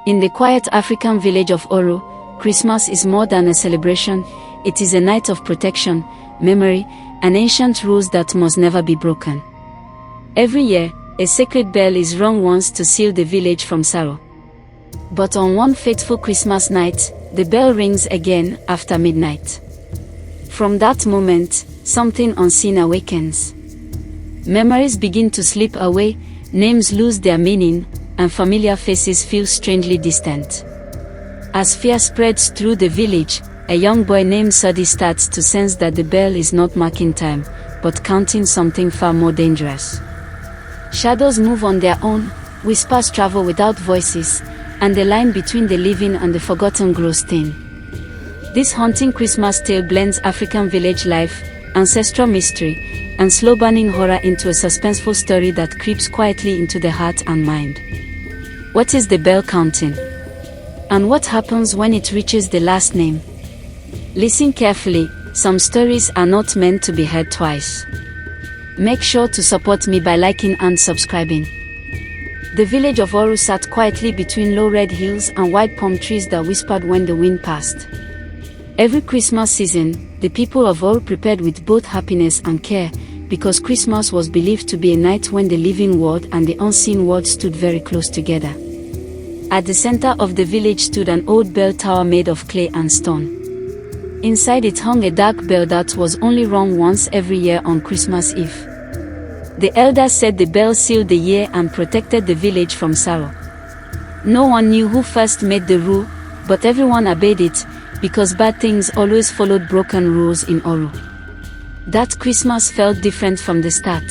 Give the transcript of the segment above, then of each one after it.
In the quiet African village of Oru, Christmas is more than a celebration, it is a night of protection, memory, and ancient rules that must never be broken. Every year, a sacred bell is rung once to seal the village from sorrow. But on one fateful Christmas night, the bell rings again after midnight. From that moment, something unseen awakens. Memories begin to slip away, names lose their meaning, and familiar faces feel strangely distant. As fear spreads through the village, a young boy named Sadi starts to sense that the bell is not marking time, but counting something far more dangerous. Shadows move on their own, whispers travel without voices, and the line between the living and the forgotten grows thin. This haunting Christmas tale blends African village life, ancestral mystery, and slow-burning horror into a suspenseful story that creeps quietly into the heart and mind. What is the bell counting? And what happens when it reaches the last name? Listen carefully, some stories are not meant to be heard twice. Make sure to support me by liking and subscribing. The village of Oru sat quietly between low red hills and wide palm trees that whispered when the wind passed. Every Christmas season, the people of Oru prepared with both happiness and care, because Christmas was believed to be a night when the living world and the unseen world stood very close together. At the center of the village stood an old bell tower made of clay and stone. Inside it hung a dark bell that was only rung once every year on Christmas Eve. The elders said the bell sealed the year and protected the village from sorrow. No one knew who first made the rule, but everyone obeyed it, because bad things always followed broken rules in Oru. That Christmas felt different from the start.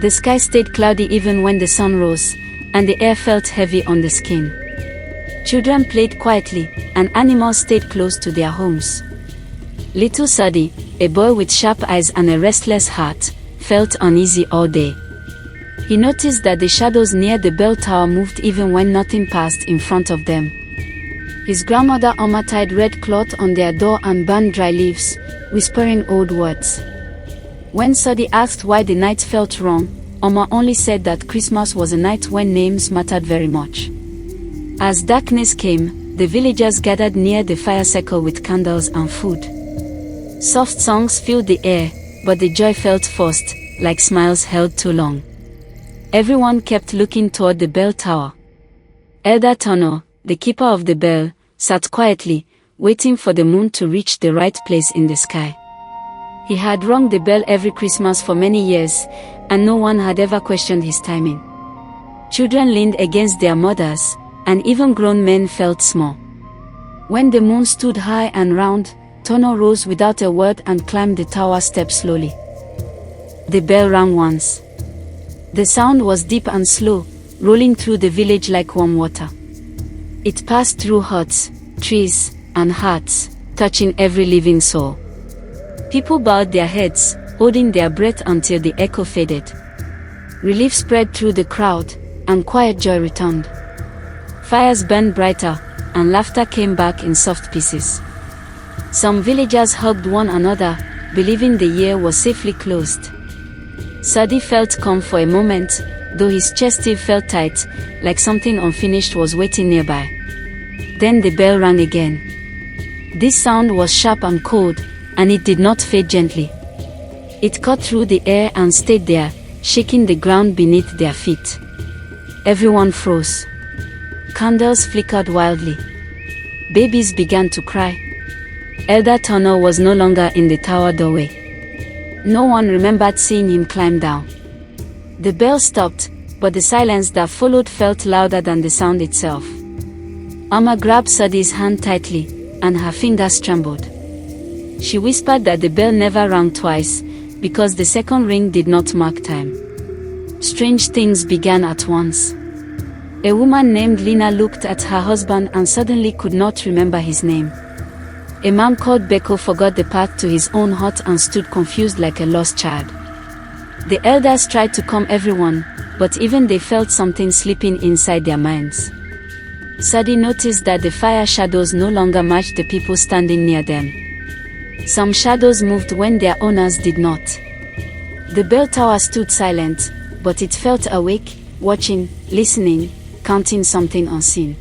The sky stayed cloudy even when the sun rose, and the air felt heavy on the skin. Children played quietly, and animals stayed close to their homes. Little Sadi, a boy with sharp eyes and a restless heart, felt uneasy all day. He noticed that the shadows near the bell tower moved even when nothing passed in front of them. His grandmother Oma tied red cloth on their door and burned dry leaves, whispering old words. When Sadi asked why the night felt wrong, Oma only said that Christmas was a night when names mattered very much. As darkness came, the villagers gathered near the fire circle with candles and food. Soft songs filled the air, but the joy felt forced, like smiles held too long. Everyone kept looking toward the bell tower. Elder Tono, the keeper of the bell, sat quietly, waiting for the moon to reach the right place in the sky. He had rung the bell every Christmas for many years, and no one had ever questioned his timing. Children leaned against their mothers, and even grown men felt small. When the moon stood high and round, Tono rose without a word and climbed the tower steps slowly. The bell rang once. The sound was deep and slow, rolling through the village like warm water. It passed through huts, trees, and hearts, touching every living soul. People bowed their heads, holding their breath until the echo faded. Relief spread through the crowd, and quiet joy returned. Fires burned brighter, and laughter came back in soft pieces. Some villagers hugged one another, believing the year was safely closed. Sadi felt calm for a moment, though his chest still felt tight, like something unfinished was waiting nearby. Then the bell rang again. This sound was sharp and cold, and it did not fade gently. It cut through the air and stayed there, shaking the ground beneath their feet. Everyone froze. Candles flickered wildly. Babies began to cry. Elder Tono was no longer in the tower doorway. No one remembered seeing him climb down. The bell stopped, but the silence that followed felt louder than the sound itself. Amma grabbed Sadi's hand tightly, and her fingers trembled. She whispered that the bell never rang twice, because the second ring did not mark time. Strange things began at once. A woman named Lina looked at her husband and suddenly could not remember his name. A man called Beko forgot the path to his own hut and stood confused like a lost child. The elders tried to calm everyone, but even they felt something slipping inside their minds. Sadi noticed that the fire shadows no longer matched the people standing near them. Some shadows moved when their owners did not. The bell tower stood silent, but it felt awake, watching, listening, counting something unseen.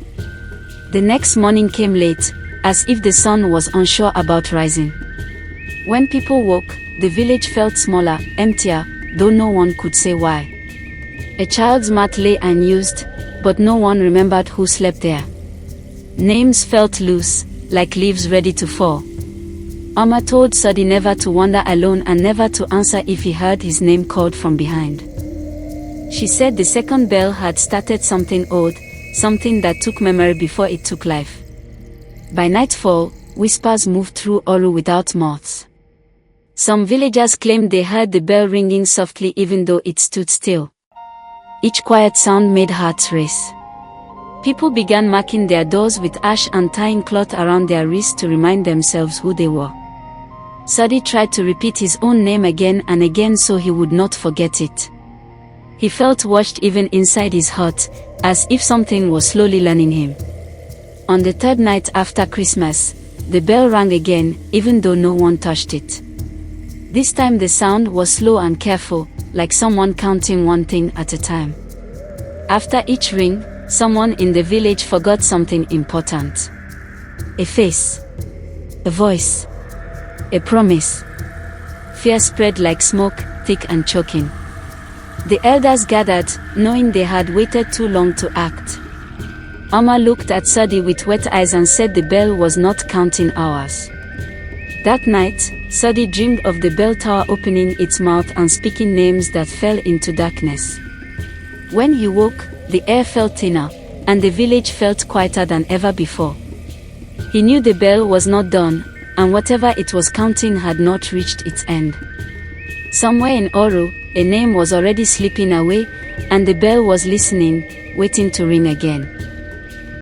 The next morning came late, as if the sun was unsure about rising. When people woke, the village felt smaller, emptier, though no one could say why. A child's mat lay unused, but no one remembered who slept there. Names felt loose, like leaves ready to fall. Amma told Sadi never to wander alone and never to answer if he heard his name called from behind. She said the second bell had started something old, something that took memory before it took life. By nightfall, whispers moved through Oru without mouths. Some villagers claimed they heard the bell ringing softly even though it stood still. Each quiet sound made hearts race. People began marking their doors with ash and tying cloth around their wrists to remind themselves who they were. Sadi tried to repeat his own name again and again so he would not forget it. He felt washed even inside his heart, as if something was slowly learning him. On the third night after Christmas, the bell rang again, even though no one touched it. This time the sound was slow and careful, like someone counting one thing at a time. After each ring, someone in the village forgot something important. A face. A voice. A promise. Fear spread like smoke, thick and choking. The elders gathered, knowing they had waited too long to act. Amma looked at Sadi with wet eyes and said the bell was not counting hours. That night, Sadi dreamed of the bell tower opening its mouth and speaking names that fell into darkness. When he woke, the air felt thinner, and the village felt quieter than ever before. He knew the bell was not done, and whatever it was counting had not reached its end. Somewhere in Oru, a name was already slipping away, and the bell was listening, waiting to ring again.